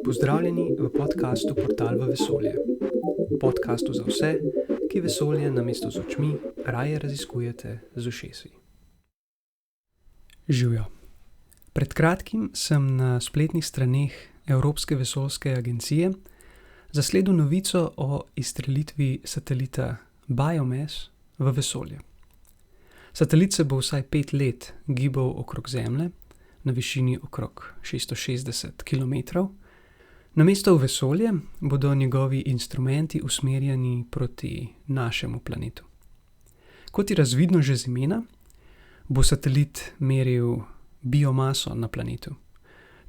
Pozdravljeni v podkastu Portal v vesolje. Podkastu za vse, ki vesolje namesto z očmi raje raziskujete z ušesi. Živjo. Pred kratkim sem na spletnih straneh Evropske vesoljske agencije zasledil novico o izstrelitvi satelita Biomass v vesolje. Satelit se bo vsaj 5 let gibal okrog Zemlje na višini okrog 660 km. Namesto v vesolje bodo njegovi instrumenti usmerjeni proti našemu planetu. Kot je razvidno že z imena, bo satelit meril biomaso na planetu.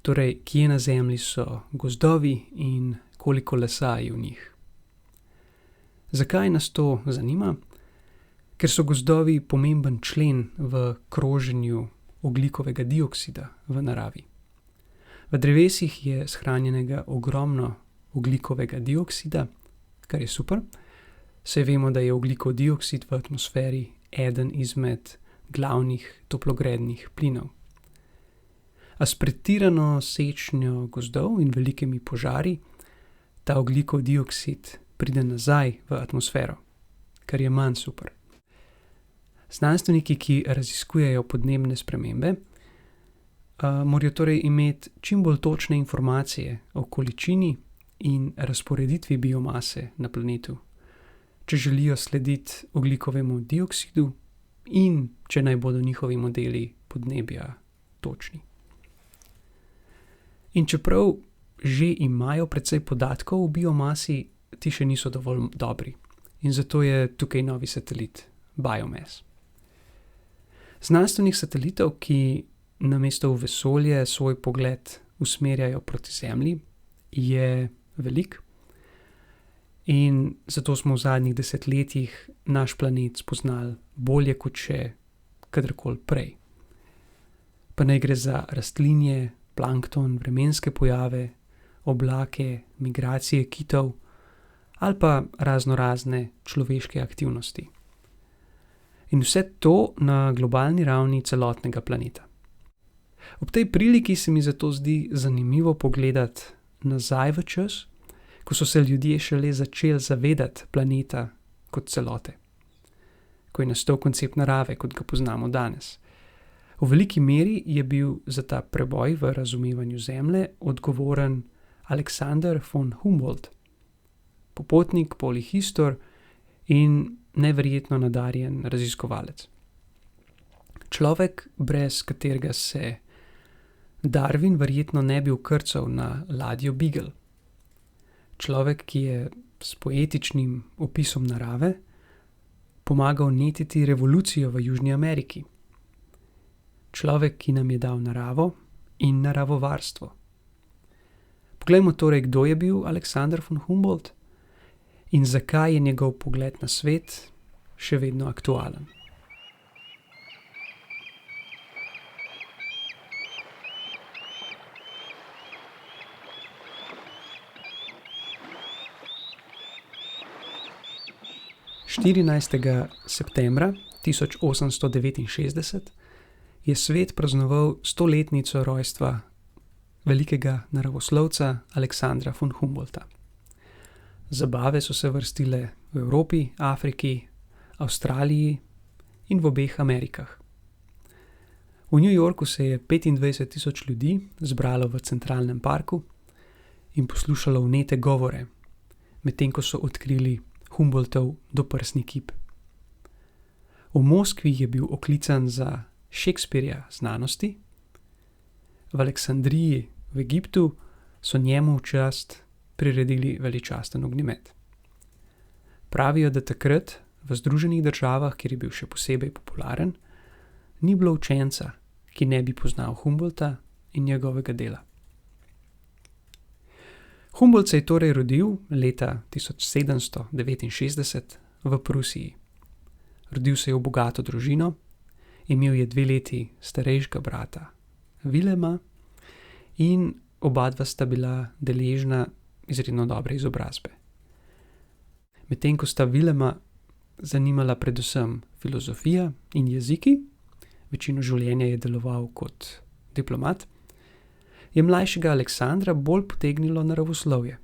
Torej, kje na Zemlji so gozdovi in koliko lesa je v njih. Zakaj nas to zanima? Ker so gozdovi pomemben člen v kroženju ogljikovega dioksida v naravi. V drevesih je shranjenega ogromno ogljikovega dioksida, kar je super, saj vemo, da je ogljikov dioksid v atmosferi eden izmed glavnih toplogrednih plinov. A s pretirano sečnjo gozdov in velikimi požari ta ogljikov dioksid pride nazaj v atmosfero, kar je manj super. Znanstveniki, ki raziskujejo podnebne spremembe, morajo torej imeti čim bolj točne informacije o količini in razporeditvi biomase na planetu, če želijo slediti ogljikovemu dioksidu in če naj bodo njihovi modeli podnebja točni. In čeprav že imajo precej podatkov o biomasi, ti še niso dovolj dobri. In zato je tukaj novi satelit Biomass. Znanstvenih satelitov, ki namesto v vesolje svoj pogled usmerjajo proti Zemlji, je veliko. In zato smo v zadnjih desetletjih naš planet spoznali bolje kot še kadarkoli prej. Pa naj gre za rastlinje, plankton, vremenske pojave, oblake, migracije kitov ali pa raznorazne človeške aktivnosti. In vse to na globalni ravni celotnega planeta. Ob tej priliki se mi zato zdi zanimivo pogledati nazaj v čas, ko so se ljudje šele začeli zavedati planeta kot celote. Ko je nastal koncept narave, kot ga poznamo danes. V veliki meri je bil za ta preboj v razumevanju Zemlje odgovoren Alexander von Humboldt, popotnik, polihistor in neverjetno nadarjen raziskovalec. Človek, brez katerega se Darwin verjetno ne bi vkrcal na ladjo Beagle. Človek, ki je s poetičnim opisom narave pomagal netiti revolucijo v Južni Ameriki. Človek, ki nam je dal naravo in naravovarstvo. Poglejmo torej, kdo je bil Alexander von Humboldt in zakaj je njegov pogled na svet še vedno aktualen. Septembra 1869 je svet praznoval 100-letnico rojstva velikega naravoslovca Alexandra von Humboldta. Zabave so se vrstile v Evropi, Afriki, Avstraliji in v obeh Amerikah. V New Yorku se je 25,000 ljudi zbralo v Centralnem parku in poslušalo vnete govore, medtem ko so odkrili Humboldtov doprsni kip. V Moskvi je bil oklican za Shakespearea znanosti, v Aleksandriji v Egiptu so njemu v čast priredili veličasten ognjemet. Pravijo, da takrat v Združenih državah, kjer je bil še posebej popularen, ni bilo učenca, ki ne bi poznal Humboldta in njegovega dela. Humboldt se je torej rodil leta 1769 v Prusiji. Rodil se je v bogato družino, imel je 2 leti starejšega brata Wilhelma in oba dva sta bila deležna izredno dobre izobrazbe. Medtem ko sta Wilhelma zanimala predvsem filozofija in jeziki, večino življenja je deloval kot diplomat, je mlajšega Aleksandra bolj potegnilo naravoslovje.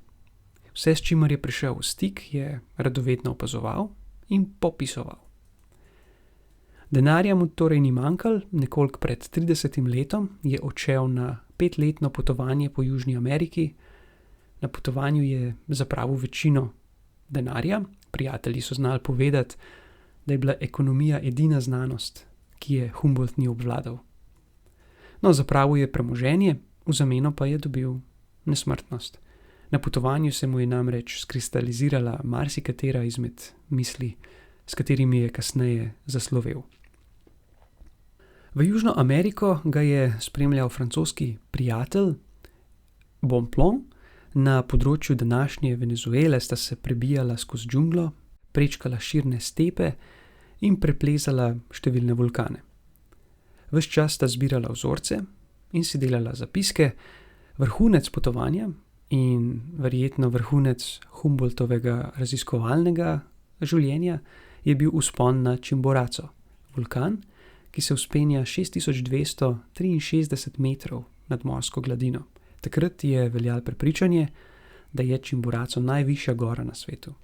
Vse, s čimer je prišel v stik, je radovedno opazoval in popisoval. Denarja mu torej ni manjkalo, nekoliko pred 30 letom je odšel na 5-letno potovanje po Južni Ameriki. Na potovanju je zapravil večino denarja, prijatelji so znali povedati, da je bila ekonomija edina znanost, ki je Humboldt ni obvladal. No, zapravil je premoženje, v zameno pa je dobil nesmrtnost. Na potovanju se mu je namreč skristalizirala marsikatera izmed misli, s katerimi je kasneje zaslovel. V Južno Ameriko ga je spremljal francoski prijatelj Bonpland. Na področju današnje Venezuele sta se prebijala skozi džunglo, prečkala širne stepe in preplezala številne vulkane. Ves čas sta zbirala vzorce in si delala zapiske. Vrhunec potovanja in verjetno vrhunec Humboldtovega raziskovalnega življenja je bil vzpon na Chimborazo, vulkan, ki se vzpenja 6263 metrov nad morsko gladino. Takrat je veljalo prepričanje, da je Chimborazo najvišja gora na svetu.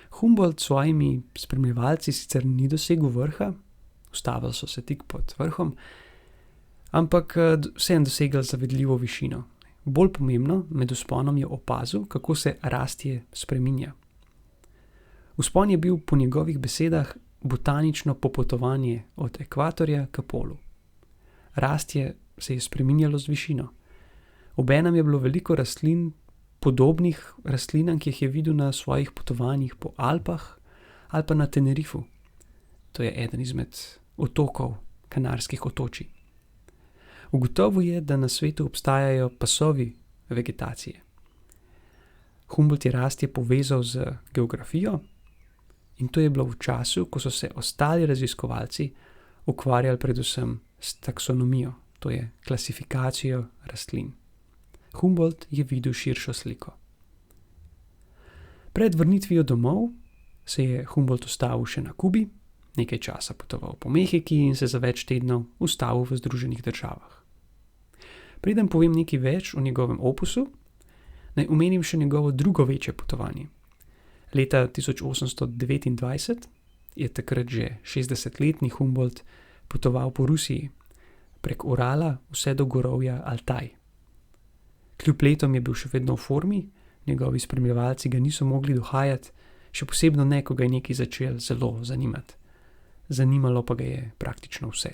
Humboldt s svojimi spremljevalci sicer ni dosegel vrha, ustavili so se tik pod vrhom, ampak vseeno dosegli zavidljivo višino. Bolj pomembno, med vzponom je opazil, kako se rastje spreminja. Vzpon je bil po njegovih besedah botanično popotovanje od ekvatorja k polu. Rastje se je spreminjalo z višino. Obenem je bilo veliko rastlin, podobnih rastlinam, ki jih je videl na svojih potovanjih po Alpah ali pa na Tenerifu. To je eden izmed otokov Kanarskih otočij. Ugotovil je, da na svetu obstajajo pasovi vegetacije. Humboldt je rastje povezal z geografijo in to je bilo v času, ko so se ostali raziskovalci ukvarjali predvsem s taksonomijo, to je klasifikacijo rastlin. Humboldt je videl širšo sliko. Pred vrnitvijo domov se je Humboldt ustavil še na Kubi, nekaj časa potoval po Mehiki in se za več tednov ustavil v Združenih državah. Preden povem nekaj več o njegovem opusu, naj omenim še njegovo drugo večje potovanje. Leta 1829 je takrat že 60-letni Humboldt potoval po Rusiji, prek Urala vse do gorovja Altaj. Kljub letom je bil še vedno v formi, njegovi spremljevalci ga niso mogli dohajati, še posebno ne, ko ga je nekaj začel zelo zanimati. Zanimalo pa ga je praktično vse.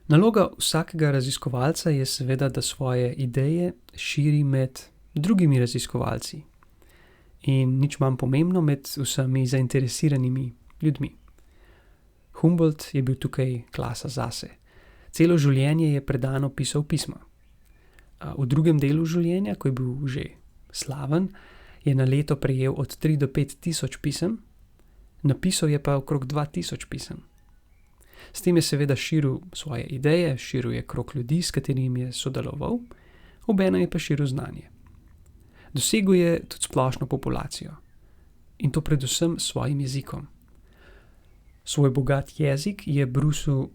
Naloga vsakega raziskovalca je seveda, da svoje ideje širi med drugimi raziskovalci in nič manj pomembno med vsemi zainteresiranimi ljudmi. Humboldt je bil tukaj klasa zase. Celo življenje je predano pisal pisma. V drugem delu življenja, ko je bil že slaven, je na leto prejel od 3 do 5 tisoč pisem, napisal je pa okrog 2000 pisem. S tem je seveda širil svoje ideje, širil je krog ljudi, s katerimi je sodeloval, obenem je pa širil znanje. Dosegel je tudi splošno populacijo in to predvsem s svojim jezikom. Svoj bogat jezik je brusil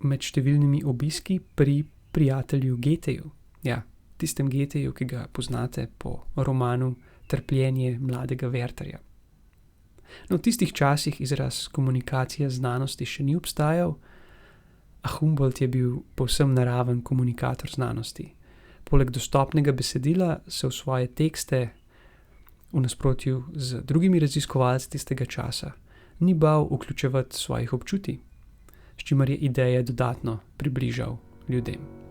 med številnimi obiski pri prijatelju Goetheju. Ja, tistem Goetheju, ki ga poznate po romanu Trpljenje mladega Wertherja. No, v tistih časih izraz komunikacija znanosti še ni obstajal, a Humboldt je bil povsem naraven komunikator znanosti. Poleg dostopnega besedila se v svoje tekste, v nasprotju z drugimi raziskovalci tistega časa, ni bal vključevati svojih občutij, s čimer je ideje dodatno približal ljudem.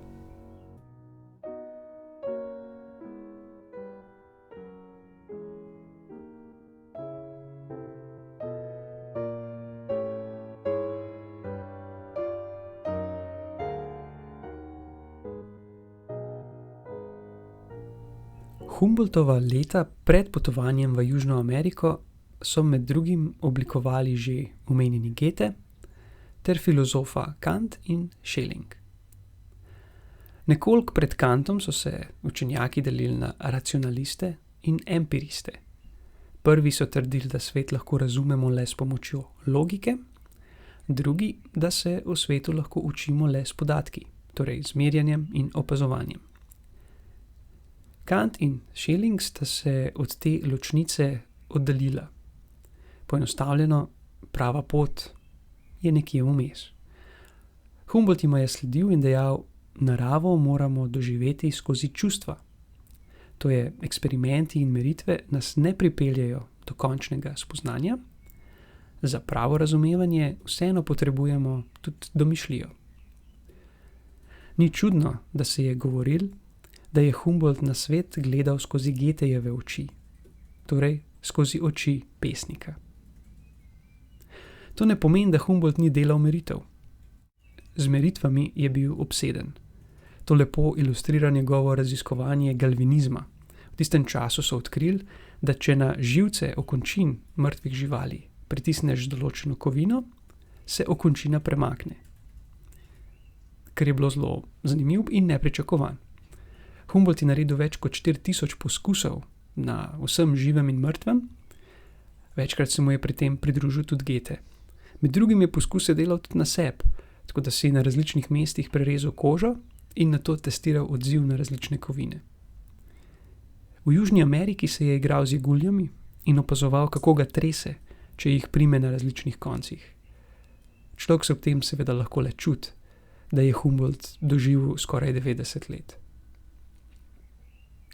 Humboldtova leta pred potovanjem v Južno Ameriko so med drugim oblikovali že omenjeni Goethe ter filozofa Kant in Schelling. Nekoliko pred Kantom so se učenjaki delili na racionaliste in empiriste. Prvi so trdili, da svet lahko razumemo le s pomočjo logike, drugi, da se o svetu lahko učimo le s podatki, torej z merjenjem in opazovanjem. Kant in Schelling sta se od te ločnice oddaljila. Poenostavljeno, prava pot je nekje vmes. Humboldt jima je sledil in dejal, naravo moramo doživeti skozi čustva. To je, eksperimenti in meritve nas ne pripeljejo do končnega spoznanja, za pravo razumevanje vseeno potrebujemo tudi domišljijo. Ni čudno, da se je govoril, da je Humboldt na svet gledal skozi Goethejeve oči, torej skozi oči pesnika. To ne pomeni, da Humboldt ni delal meritev. Z meritvami je bil obseden. To lepo ilustrira njegovo raziskovanje galvinizma. V tistem času so odkrili, da če na živce okončin mrtvih živali pritisneš določeno kovino, se okončina premakne. Kar je bilo zelo zanimivo in nepričakovan. Humboldt je naredil več kot 4000 poskusov na vsem živem in mrtvem, večkrat se mu je pri tem pridružil tudi Goethe. Med drugim je poskuse delal tudi na sebi, tako da si na različnih mestih prerezal kožo in nato testiral odziv na različne kovine. V Južni Ameriki se je igral z jeguljami in opazoval, kako ga trese, če jih prime na različnih koncih. Človek se ob tem seveda lahko le čuti, da je Humboldt doživel skoraj 90 let.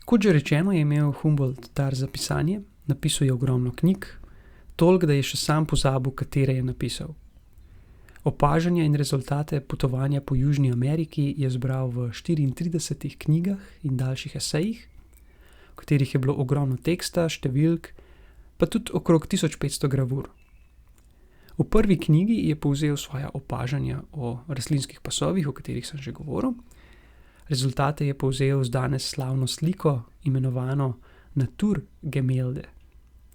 Kot že rečeno, je imel Humboldt dar za pisanje, napisal je ogromno knjig, toliko, da je še sam pozabil, katere je napisal. Opažanja in rezultate potovanja po Južni Ameriki je zbral v 34 knjigah in daljših esejih, v katerih je bilo ogromno teksta, številk, pa tudi okrog 1500 gravur. V prvi knjigi je povzel svoja opažanja o rastlinskih pasovih, o katerih sem že govoril. Rezultate je povzel z danes slavno sliko, imenovano Naturgemälde.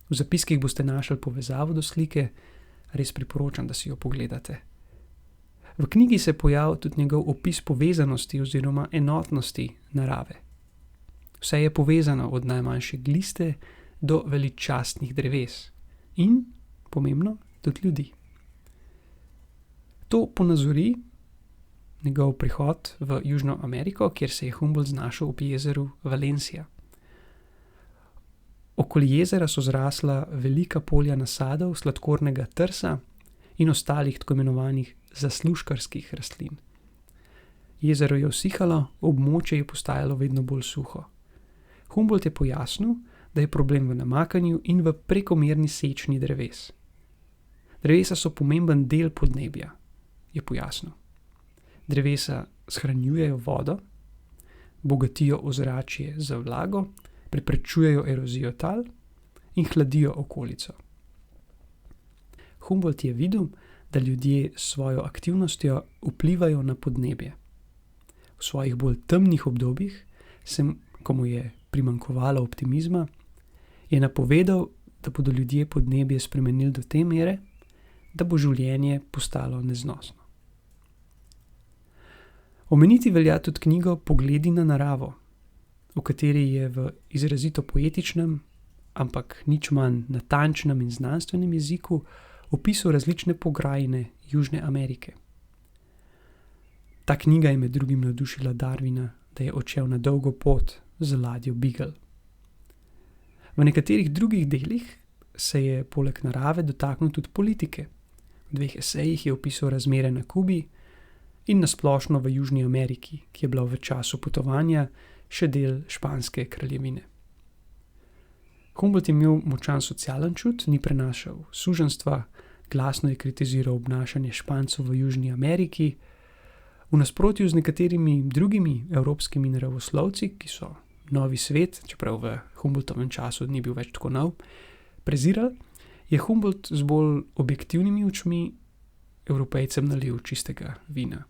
V zapiskih boste našli povezavo do slike, res priporočam, da si jo pogledate. V knjigi se pojavlja tudi njegov opis povezanosti oziroma enotnosti narave. Vse je povezano od najmanjše gliste do veličastnih dreves in, pomembno, tudi ljudi. To ponazori njegov prihod v Južno Ameriko, kjer se je Humboldt znašel ob jezeru Valencia. Okoli jezera so zrasla velika polja nasadov sladkornega trsa in ostalih tako imenovanih zaslužkarskih rastlin. Jezero je usihalo, območje je postajalo vedno bolj suho. Humboldt je pojasnil, da je problem v namakanju in v prekomerni sečnji dreves. Drevesa so pomemben del podnebja, je pojasnil. Drevesa shranjujejo vodo, bogatijo ozračje z vlago, preprečujejo erozijo tal in hladijo okolico. Humboldt je videl, da ljudje s svojo aktivnostjo vplivajo na podnebje. V svojih bolj temnih obdobjih, ko mu je primanjkovalo optimizma, je napovedal, da bodo ljudje podnebje spremenili do te mere, da bo življenje postalo neznosno. Omeniti velja tudi knjigo Pogledi na naravo, v kateri je v izrazito poetičnem, ampak nič manj natančnem in znanstvenem jeziku opisal različne pokrajine Južne Amerike. Ta knjiga je med drugim navdušila Darwina, da je odšel na dolgo pot z ladjo Beagle. V nekaterih drugih delih se je poleg narave dotaknil tudi politike. V 2 esejih je opisal razmere na Kubi in nasplošno v Južni Ameriki, ki je bila v času potovanja še del španske kraljevine. Humboldt je imel močan socialen čut, ni prenašal suženjstva, glasno je kritiziral obnašanje Špancev v Južni Ameriki, v nasprotju z nekaterimi drugimi evropskimi naravoslovci, ki so novi svet, čeprav v Humboldtovem času ni bil več tako nov, prezirali, je Humboldt z bolj objektivnimi očmi Evropejcem nalil čistega vina.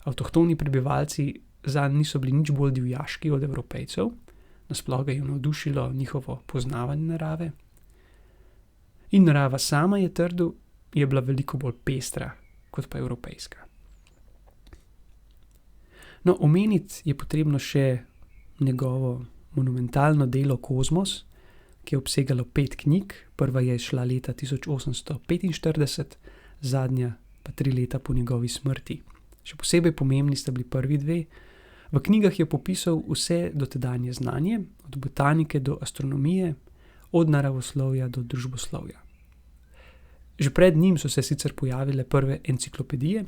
Avtohtoni prebivalci zanj niso bili nič bolj divjaški od Evropejcev, nasploh ga je navdušilo njihovo poznavanje narave. In narava sama, je trdil, je bila veliko bolj pestra kot pa evropejska. No, omeniti je potrebno še njegovo monumentalno delo Kozmos, ki je obsegalo 5 knjig, prva je izšla leta 1845, zadnja pa 3 leta po njegovi smrti. Še posebej pomembni sta bili prvi dve. V knjigah je popisal vse dotedanje znanje, od botanike do astronomije, od naravoslovja do družboslovja. Že pred njim so se sicer pojavile prve enciklopedije,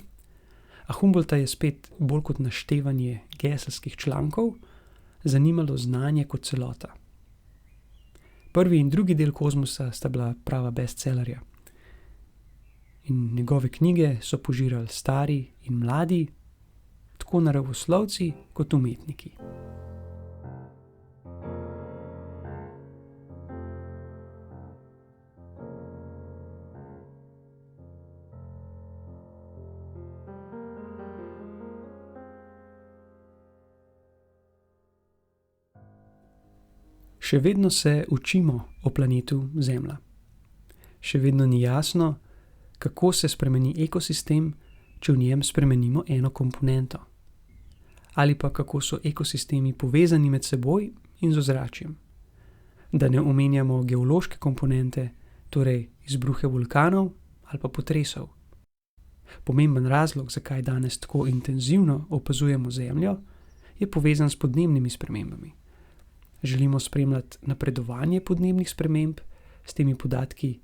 a Humboldta je spet bolj kot naštevanje geselskih člankov zanimalo znanje kot celota. Prvi in drugi del Kozmosa sta bila prava bestsellerja. In njegove knjige so požirali stari in mladi, tako naravoslovci kot umetniki. Še vedno se učimo o planetu Zemlja. Še vedno ni jasno, kako se spremeni ekosistem, če v njem spremenimo eno komponento. Ali pa kako so ekosistemi povezani med seboj in z ozračjem. Da ne omenjamo geološke komponente, torej izbruhe vulkanov ali pa potresov. Pomemben razlog, zakaj danes tako intenzivno opazujemo Zemljo, je povezan s podnebnimi spremembami. Želimo spremljati napredovanje podnebnih sprememb, s temi podatki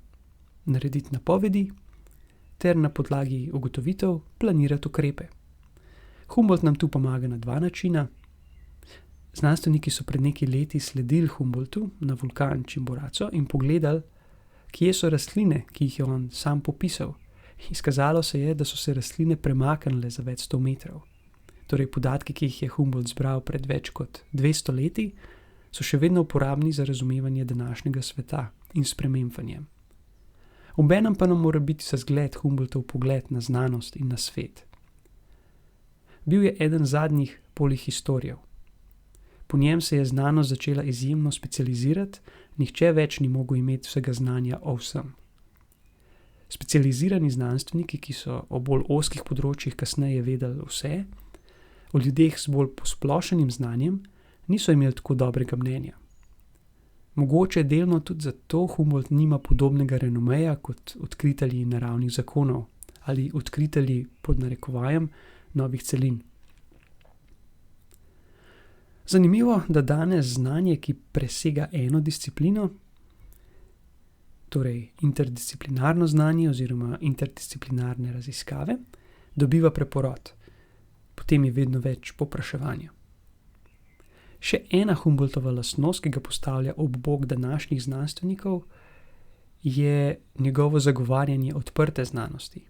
narediti napovedi ter na podlagi ugotovitev planirati ukrepe. Humboldt nam tu pomaga na dva načina. Znanstveniki so pred nekaj leti sledili Humboldtu na vulkan Chimborazo in pogledali, kje so rastline, ki jih je on sam popisal. Izkazalo se je, da so se rastline premaknile za več 100 metrov. Torej podatki, ki jih je Humboldt zbral pred več kot 200 leti, so še vedno uporabni za razumevanje današnjega sveta in sprememb v njem. Obenem pa nam mora biti za zgled Humboldtov pogled na znanost in na svet. Bil je eden zadnjih polihistorijev. Po njem se je znanost začela izjemno specializirati, nihče več ni mogel imeti vsega znanja o vsem. Specializirani znanstveniki, ki so o bolj ozkih področjih kasneje vedeli vse, o ljudeh z bolj posplošenim znanjem, niso imeli tako dobrega mnenja. Mogoče delno tudi zato Humboldt nima podobnega renomeja kot odkritelji naravnih zakonov ali odkritelji pod narekovajem novih celin. Zanimivo, da danes znanje, ki presega eno disciplino, torej interdisciplinarno znanje oziroma interdisciplinarne raziskave, dobiva preporod. Potem je vedno več povpraševanja. Še ena Humboldtova lastnost, ki ga postavlja ob bok današnjih znanstvenikov, je njegovo zagovarjanje odprte znanosti.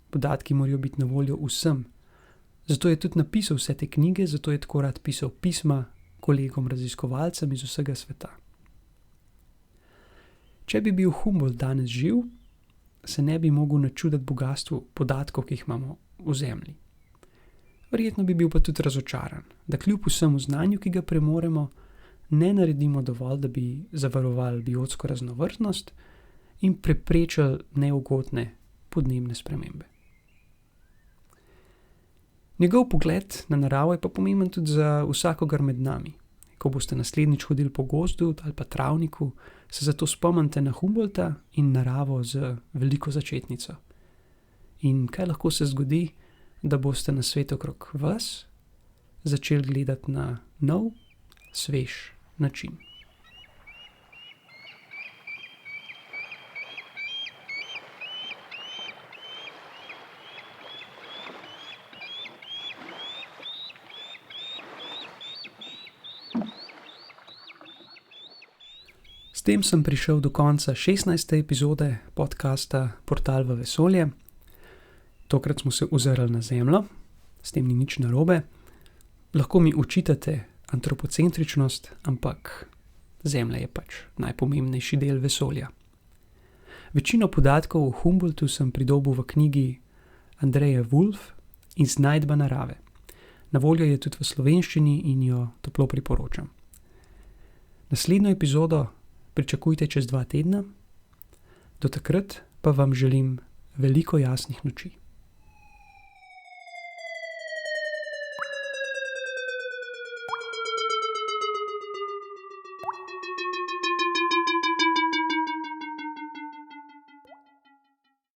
Podatki morajo biti na voljo vsem. Zato je tudi napisal vse te knjige, zato je tako rad pisal pisma kolegom raziskovalcem iz vsega sveta. Če bi bil Humboldt danes živ, se ne bi mogel načuditi bogastvu podatkov, ki jih imamo v Zemlji. Verjetno bi bil pa tudi razočaran, da kljub vsemu znanju, ki ga premoremo, ne naredimo dovolj, da bi zavarovali biotsko raznovrstnost in preprečili neugodne podnebne spremembe. Njegov pogled na naravo je pa pomemben tudi za vsakogar med nami. Ko boste naslednjič hodili po gozdu ali pa travniku, se zato spomnite na Humboldta in naravo z veliko začetnico. In kaj lahko se zgodi, da boste na svet okrog vas začeli gledati na nov, svež način. S tem sem prišel do konca 16. epizode podcasta Portal v vesolje. Tokrat smo se ozrli na Zemljo, s tem ni nič narobe. Lahko mi očitate antropocentričnost, ampak Zemlja je pač najpomembnejši del vesolja. Večino podatkov o Humboldtu sem pridobil v knjigi Andreje Wulf Iznajdba narave. Na voljo je tudi v slovenščini in jo toplo priporočam. Naslednjo epizodo pričakujte čez 2 tedna. Do takrat pa vam želim veliko jasnih noči.